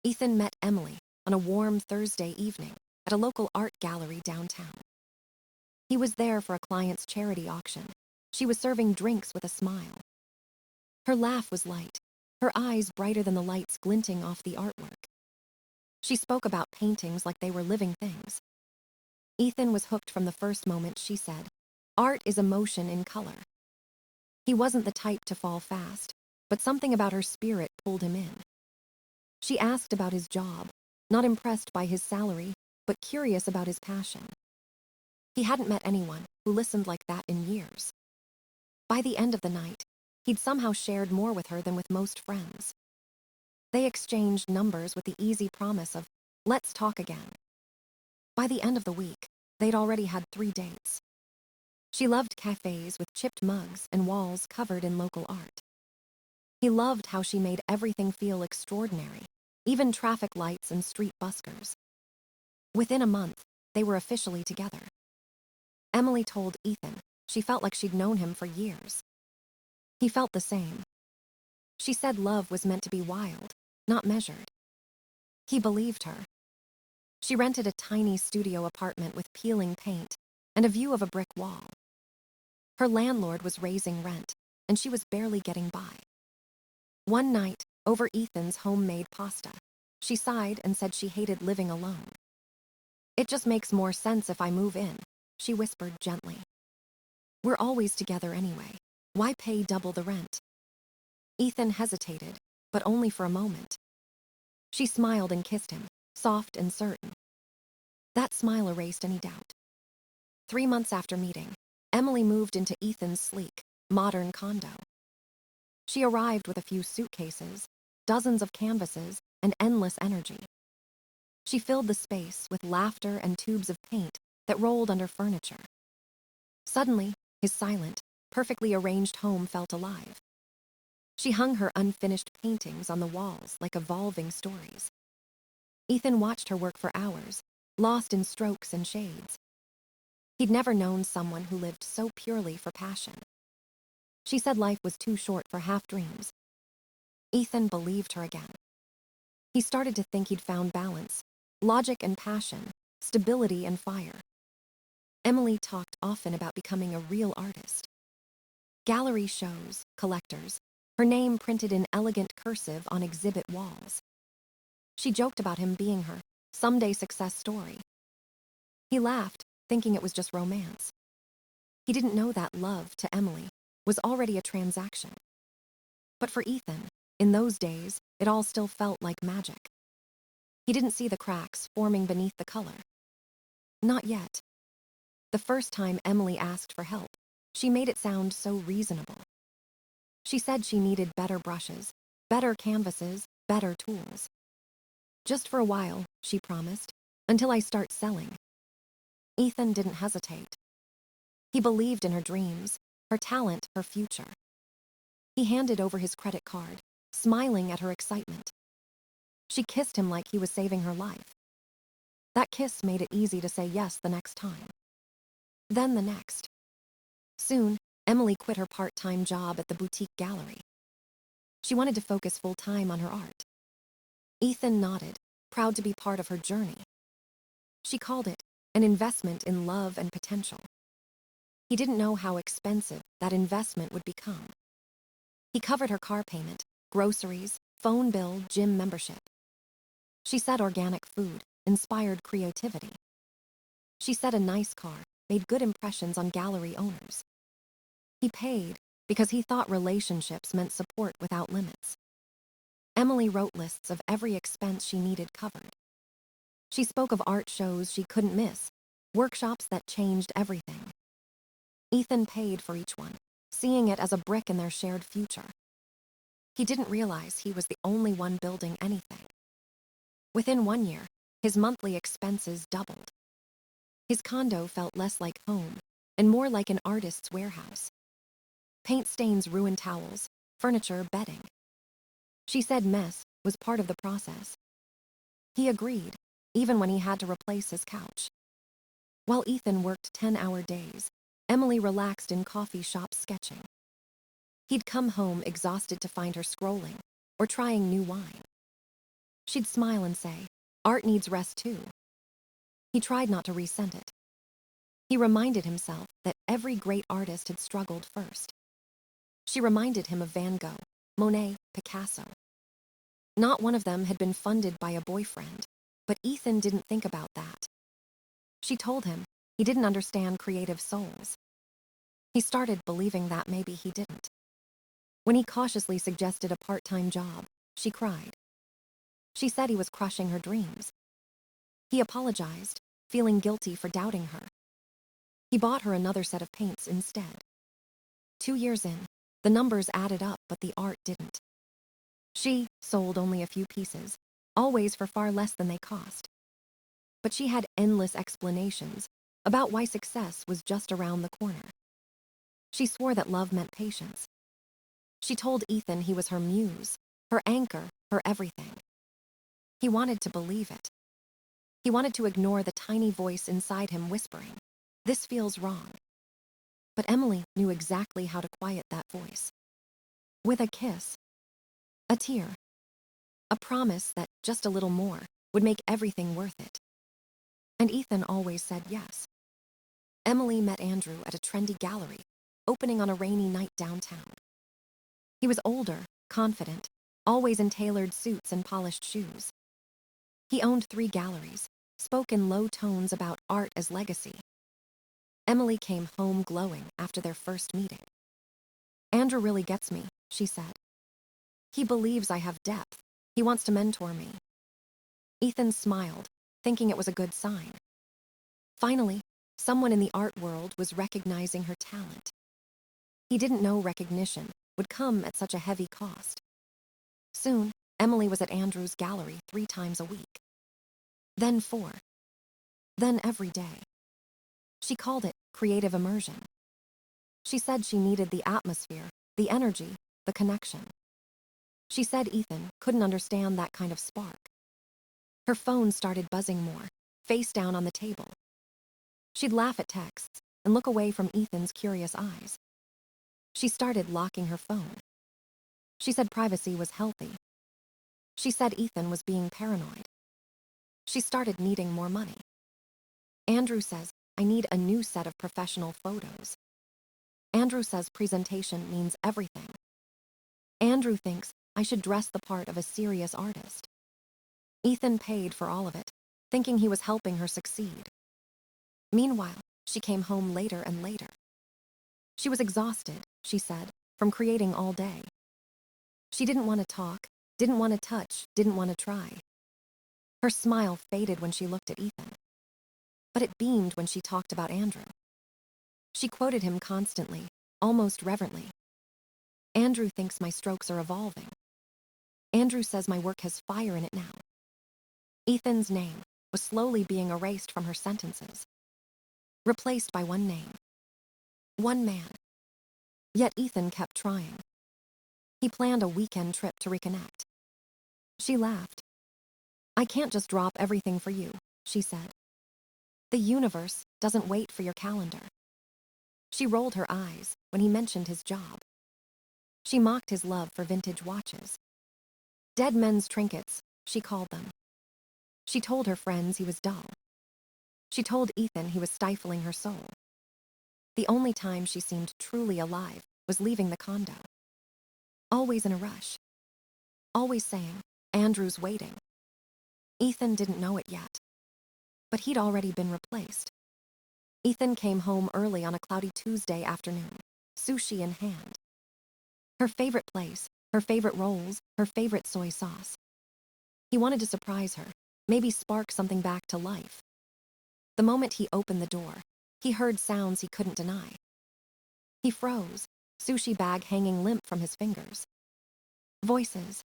Ethan met Emily on a warm Thursday evening at a local art gallery downtown. He was there for a client's charity auction. She was serving drinks with a smile. Her laugh was light, her eyes brighter than the lights glinting off the artwork. She spoke about paintings like they were living things. Ethan was hooked from the first moment she said, "Art is emotion in color." He wasn't the type to fall fast, but something about her spirit pulled him in. She asked about his job, not impressed by his salary, but curious about his passion. He hadn't met anyone who listened like that in years. By the end of the night, he'd somehow shared more with her than with most friends. They exchanged numbers with the easy promise of, "Let's talk again." By the end of the week, they'd already had 3 dates. She loved cafes with chipped mugs and walls covered in local art. He loved how she made everything feel extraordinary, even traffic lights and street buskers. Within a month, they were officially together. Emily told Ethan she felt like she'd known him for years. He felt the same. She said love was meant to be wild, not measured. He believed her. She rented a tiny studio apartment with peeling paint and a view of a brick wall. Her landlord was raising rent, and she was barely getting by. One night, over Ethan's homemade pasta, she sighed and said she hated living alone. "It just makes more sense if I move in," she whispered gently. "We're always together anyway. Why pay double the rent?" Ethan hesitated, but only for a moment. She smiled and kissed him, soft and certain. That smile erased any doubt. 3 months after meeting, Emily moved into Ethan's sleek, modern condo. She arrived with a few suitcases, dozens of canvases, and endless energy. She filled the space with laughter and tubes of paint that rolled under furniture. Suddenly, his silent, perfectly arranged home felt alive. She hung her unfinished paintings on the walls like evolving stories. Ethan watched her work for hours, lost in strokes and shades. He'd never known someone who lived so purely for passion. She said life was too short for half-dreams. Ethan believed her again. He started to think he'd found balance, logic and passion, stability and fire. Emily talked often about becoming a real artist. Gallery shows, collectors, her name printed in elegant cursive on exhibit walls. She joked about him being her someday success story. He laughed, thinking it was just romance. He didn't know that love, to Emily, was already a transaction. But for Ethan, in those days, it all still felt like magic. He didn't see the cracks forming beneath the color. Not yet. The first time Emily asked for help, she made it sound so reasonable. She said she needed better brushes, better canvases, better tools. "Just for a while," she promised, "until I start selling." Ethan didn't hesitate. He believed in her dreams, her talent, her future. He handed over his credit card, smiling at her excitement. She kissed him like he was saving her life. That kiss made it easy to say yes the next time. Then the next. Soon, Emily quit her part-time job at the boutique gallery. She wanted to focus full-time on her art. Ethan nodded, proud to be part of her journey. She called it an investment in love and potential. He didn't know how expensive that investment would become. He covered her car payment, groceries, phone bill, gym membership. She said organic food inspired creativity. She said a nice car made good impressions on gallery owners. He paid because he thought relationships meant support without limits. Emily wrote lists of every expense she needed covered. She spoke of art shows she couldn't miss, workshops that changed everything. Ethan paid for each one, seeing it as a brick in their shared future. He didn't realize he was the only one building anything. Within 1 year, his monthly expenses doubled. His condo felt less like home and more like an artist's warehouse. Paint stains ruined towels, furniture, bedding. She said mess was part of the process. He agreed, even when he had to replace his couch. While Ethan worked 10-hour days, Emily relaxed in coffee shops sketching. He'd come home exhausted to find her scrolling or trying new wine. She'd smile and say, "Art needs rest too." He tried not to resent it. He reminded himself that every great artist had struggled first. She reminded him of Van Gogh, Monet, Picasso. Not one of them had been funded by a boyfriend, but Ethan didn't think about that. She told him he didn't understand creative souls. He started believing that maybe he didn't. When he cautiously suggested a part-time job, she cried. She said he was crushing her dreams. He apologized, feeling guilty for doubting her. He bought her another set of paints instead. 2 years in, the numbers added up, but the art didn't. She sold only a few pieces, always for far less than they cost. But she had endless explanations about why success was just around the corner. She swore that love meant patience. She told Ethan he was her muse, her anchor, her everything. He wanted to believe it. He wanted to ignore the tiny voice inside him whispering, "This feels wrong." But Emily knew exactly how to quiet that voice. With a kiss, a tear, a promise that just a little more would make everything worth it. And Ethan always said yes. Emily met Andrew at a trendy gallery, opening on a rainy night downtown. He was older, confident, always in tailored suits and polished shoes. He owned 3 galleries, spoke in low tones about art as legacy. Emily came home glowing after their first meeting. "Andrew really gets me," she said. "He believes I have depth. He wants to mentor me." Ethan smiled, thinking it was a good sign. Finally, someone in the art world was recognizing her talent. He didn't know recognition would come at such a heavy cost. Soon, Emily was at Andrew's gallery 3 times a week. Then 4. Then every day. She called it creative immersion. She said she needed the atmosphere, the energy, the connection. She said Ethan couldn't understand that kind of spark. Her phone started buzzing more, face down on the table. She'd laugh at texts and look away from Ethan's curious eyes. She started locking her phone. She said privacy was healthy. She said Ethan was being paranoid. She started needing more money. Andrew says, "I need a new set of professional photos." Andrew says presentation means everything. Andrew thinks I should dress the part of a serious artist. Ethan paid for all of it, thinking he was helping her succeed. Meanwhile, she came home later and later. She was exhausted, she said, from creating all day. She didn't want to talk, didn't want to touch, didn't want to try. Her smile faded when she looked at Ethan. But it beamed when she talked about Andrew. She quoted him constantly, almost reverently. "Andrew thinks my strokes are evolving. Andrew says my work has fire in it now." Ethan's name was slowly being erased from her sentences, replaced by one name. One man. Yet Ethan kept trying. He planned a weekend trip to reconnect. She laughed. "I can't just drop everything for you," she said. "The universe doesn't wait for your calendar." She rolled her eyes when he mentioned his job. She mocked his love for vintage watches. "Dead men's trinkets," she called them. She told her friends he was dull. She told Ethan he was stifling her soul. The only time she seemed truly alive was leaving the condo. Always in a rush. Always saying, "Andrew's waiting." Ethan didn't know it yet. But he'd already been replaced. Ethan came home early on a cloudy Tuesday afternoon, sushi in hand. Her favorite place, her favorite rolls, her favorite soy sauce. He wanted to surprise her, maybe spark something back to life. The moment he opened the door, he heard sounds he couldn't deny. He froze, sushi bag hanging limp from his fingers. Voices.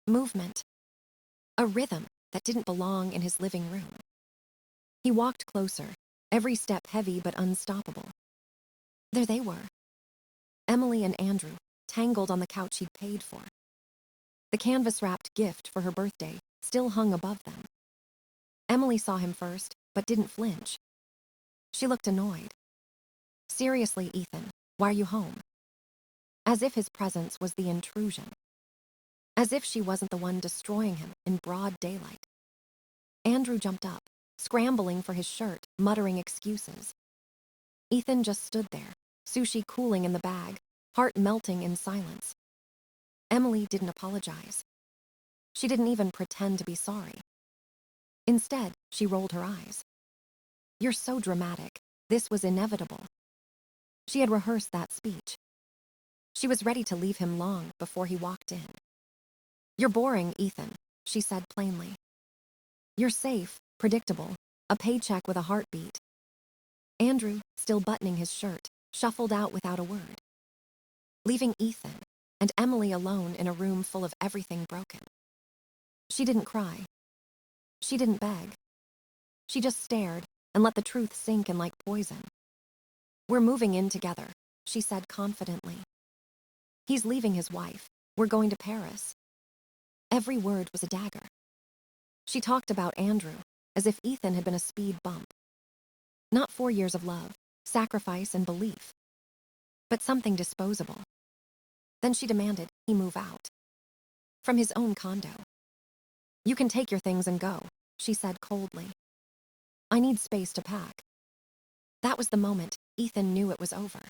Movement. A rhythm that didn't belong in his living room. He walked closer, every step heavy but unstoppable. There they were. Emily and Andrew, tangled on the couch he'd paid for. The canvas-wrapped gift for her birthday still hung above them. Emily saw him first, but didn't flinch. She looked annoyed. "Seriously, Ethan, why are you home?" As if his presence was the intrusion. as if she wasn't the one destroying him in broad daylight. Andrew jumped up, scrambling for his shirt, muttering excuses. Ethan just stood there, sushi cooling in the bag, heart melting in silence. Emily didn't apologize. She didn't even pretend to be sorry. Instead, she rolled her eyes. "You're so dramatic. This was inevitable." She had rehearsed that speech. She was ready to leave him long before he walked in. "You're boring, Ethan," she said plainly. "You're safe, predictable, a paycheck with a heartbeat." Andrew, still buttoning his shirt, shuffled out without a word, leaving Ethan and Emily alone in a room full of everything broken. She didn't cry. She didn't beg. She just stared and let the truth sink in like poison. "We're moving in together," she said confidently. "He's leaving his wife. We're going to Paris." Every word was a dagger. She talked about Andrew as if Ethan had been a speed bump. Not 4 years of love, sacrifice, and belief, but something disposable. Then she demanded he move out. From his own condo. "You can take your things and go," she said coldly. "I need space to pack." That was the moment Ethan knew it was over.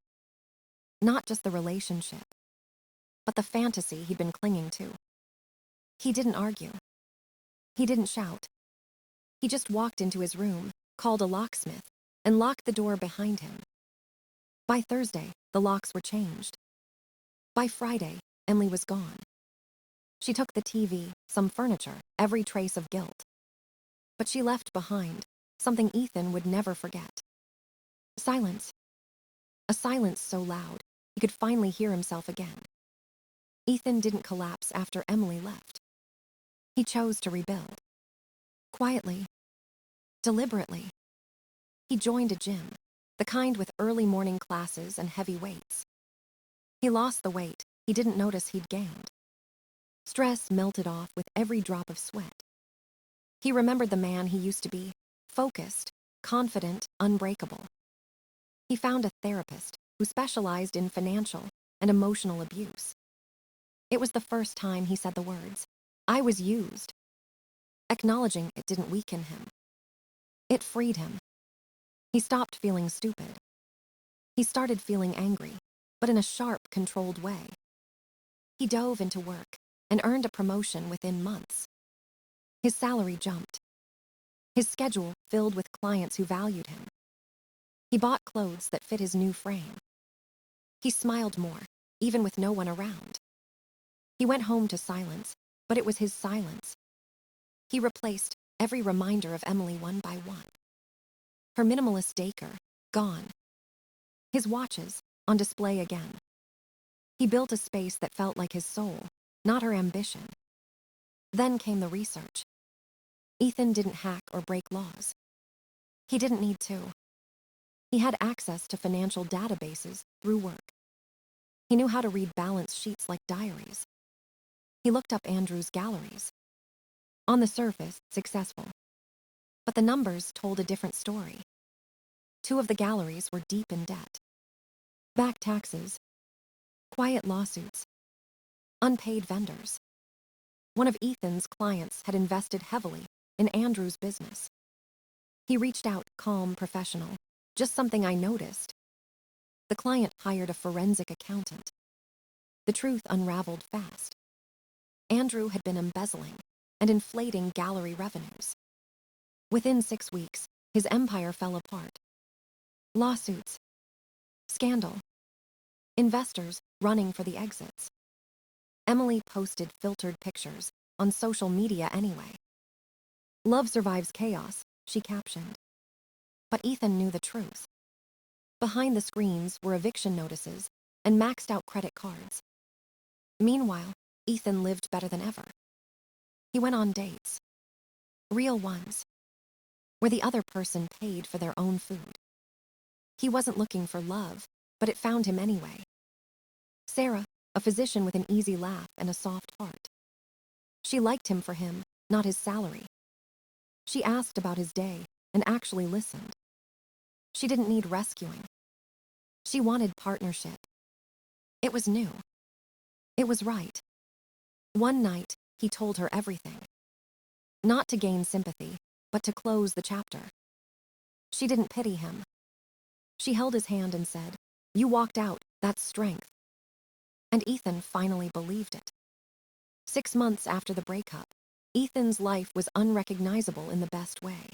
Not just the relationship, but the fantasy he'd been clinging to. He didn't argue. He didn't shout. He just walked into his room, called a locksmith, and locked the door behind him. By Thursday, the locks were changed. By Friday, Emily was gone. She took the TV, some furniture, every trace of guilt. But she left behind something Ethan would never forget. Silence. A silence so loud, he could finally hear himself again. Ethan didn't collapse after Emily left. He chose to rebuild. Quietly. Deliberately. He joined a gym, the kind with early morning classes and heavy weights. He lost the weight he didn't notice he'd gained. Stress melted off with every drop of sweat. He remembered the man he used to be, focused, confident, unbreakable. He found a therapist who specialized in financial and emotional abuse. It was the first time he said the words, "I was used." Acknowledging it didn't weaken him. It freed him. He stopped feeling stupid. He started feeling angry, but in a sharp, controlled way. He dove into work and earned a promotion within months. His salary jumped. His schedule filled with clients who valued him. He bought clothes that fit his new frame. He smiled more, even with no one around. He went home to silence, but it was his silence. He replaced every reminder of Emily one by one. Her minimalist decor, gone. His watches, on display again. He built a space that felt like his soul, not her ambition. Then came the research. Ethan didn't hack or break laws. He didn't need to. He had access to financial databases through work. He knew how to read balance sheets like diaries. He looked up Andrew's galleries. On the surface, successful. But the numbers told a different story. 2 of the galleries were deep in debt. Back taxes. Quiet lawsuits. Unpaid vendors. One of Ethan's clients had invested heavily in Andrew's business. He reached out, calm, professional. "Just something I noticed." The client hired a forensic accountant. The truth unraveled fast. Andrew had been embezzling and inflating gallery revenues. Within 6 weeks, his empire fell apart. Lawsuits. Scandal. Investors running for the exits. Emily posted filtered pictures on social media anyway. "Love survives chaos," she captioned. But Ethan knew the truth. Behind the screens were eviction notices and maxed out credit cards. Meanwhile, Ethan lived better than ever. He went on dates. Real ones. Where the other person paid for their own food. He wasn't looking for love, but it found him anyway. Sarah, a physician with an easy laugh and a soft heart. She liked him for him, not his salary. She asked about his day and actually listened. She didn't need rescuing. She wanted partnership. It was new. It was right. One night, he told her everything. Not to gain sympathy, but to close the chapter. She didn't pity him. She held his hand and said, "You walked out, that's strength." And Ethan finally believed it. 6 months after the breakup, Ethan's life was unrecognizable in the best way.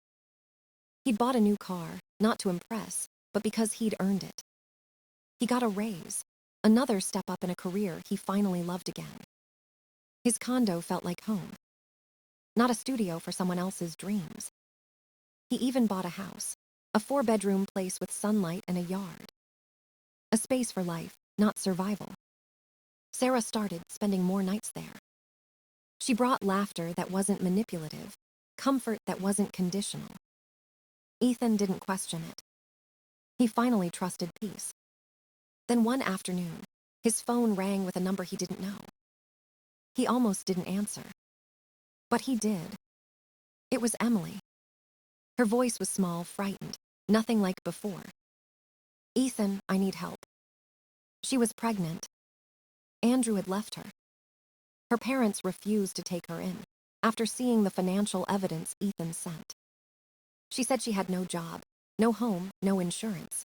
He'd bought a new car, not to impress, but because he'd earned it. He got a raise, another step up in a career he finally loved again. His condo felt like home, not a studio for someone else's dreams. He even bought a house, a 4-bedroom place with sunlight and a yard. A space for life, not survival. Sarah started spending more nights there. She brought laughter that wasn't manipulative, comfort that wasn't conditional. Ethan didn't question it. He finally trusted peace. Then one afternoon, his phone rang with a number he didn't know. He almost didn't answer. But he did. It was Emily. Her voice was small, frightened, nothing like before. "Ethan, I need help." She was pregnant. Andrew had left her. Her parents refused to take her in, after seeing the financial evidence Ethan sent. She said she had no job, no home, no insurance.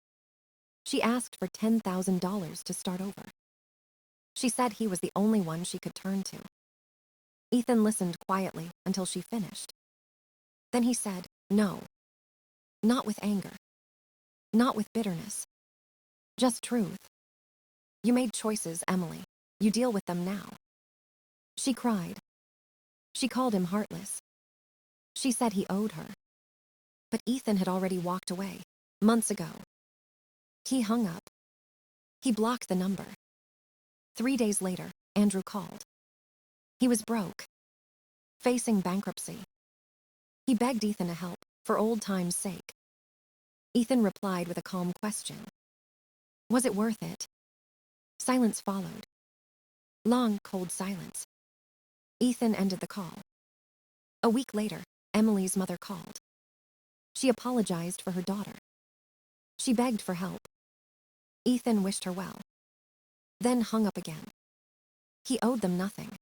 She asked for $10,000 to start over. She said he was the only one she could turn to. Ethan listened quietly until she finished. Then he said, "No. Not with anger. Not with bitterness. Just truth. You made choices, Emily. You deal with them now." She cried. She called him heartless. She said he owed her. But Ethan had already walked away, months ago. He hung up. He blocked the number. 3 days later, Andrew called. He was broke, facing bankruptcy. He begged Ethan to help, for old time's sake. Ethan replied with a calm question. Was it worth it? Silence followed. Long, cold silence. Ethan ended the call. A week later, Emily's mother called. She apologized for her daughter. She begged for help. Ethan wished her well. Then hung up again. He owed them nothing.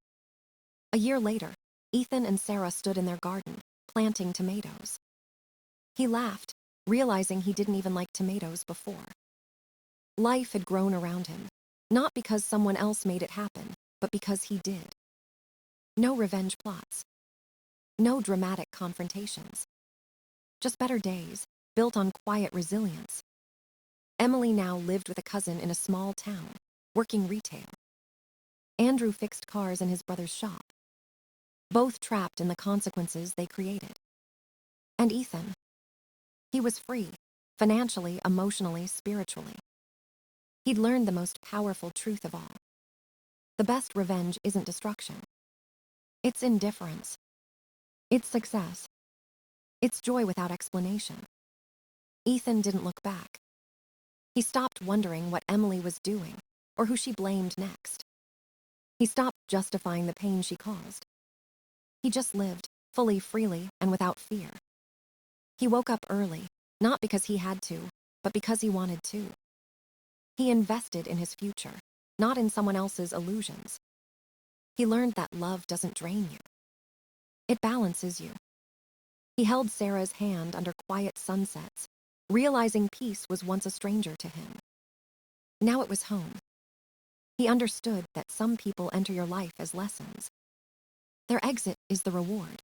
A year later, Ethan and Sarah stood in their garden, planting tomatoes. He laughed, realizing he didn't even like tomatoes before. Life had grown around him, not because someone else made it happen, but because he did. No revenge plots. No dramatic confrontations. Just better days, built on quiet resilience. Emily now lived with a cousin in a small town, working retail. Andrew fixed cars in his brother's shop. Both trapped in the consequences they created. And Ethan. He was free, financially, emotionally, spiritually. He'd learned the most powerful truth of all. The best revenge isn't destruction. It's indifference. It's success. It's joy without explanation. Ethan didn't look back. He stopped wondering what Emily was doing, or who she blamed next. He stopped justifying the pain she caused. He just lived, fully, freely, and without fear. He woke up early, not because he had to, but because he wanted to. He invested in his future, not in someone else's illusions. He learned that love doesn't drain you. It balances you. He held Sarah's hand under quiet sunsets, realizing peace was once a stranger to him. Now it was home. He understood that some people enter your life as lessons. Their exit is the reward.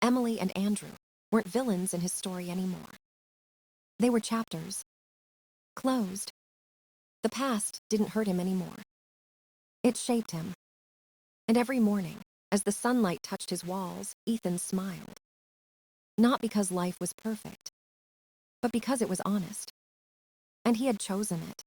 Emily and Andrew weren't villains in his story anymore. They were chapters. Closed. The past didn't hurt him anymore. It shaped him. And every morning, as the sunlight touched his walls, Ethan smiled. Not because life was perfect, but because it was honest. And he had chosen it.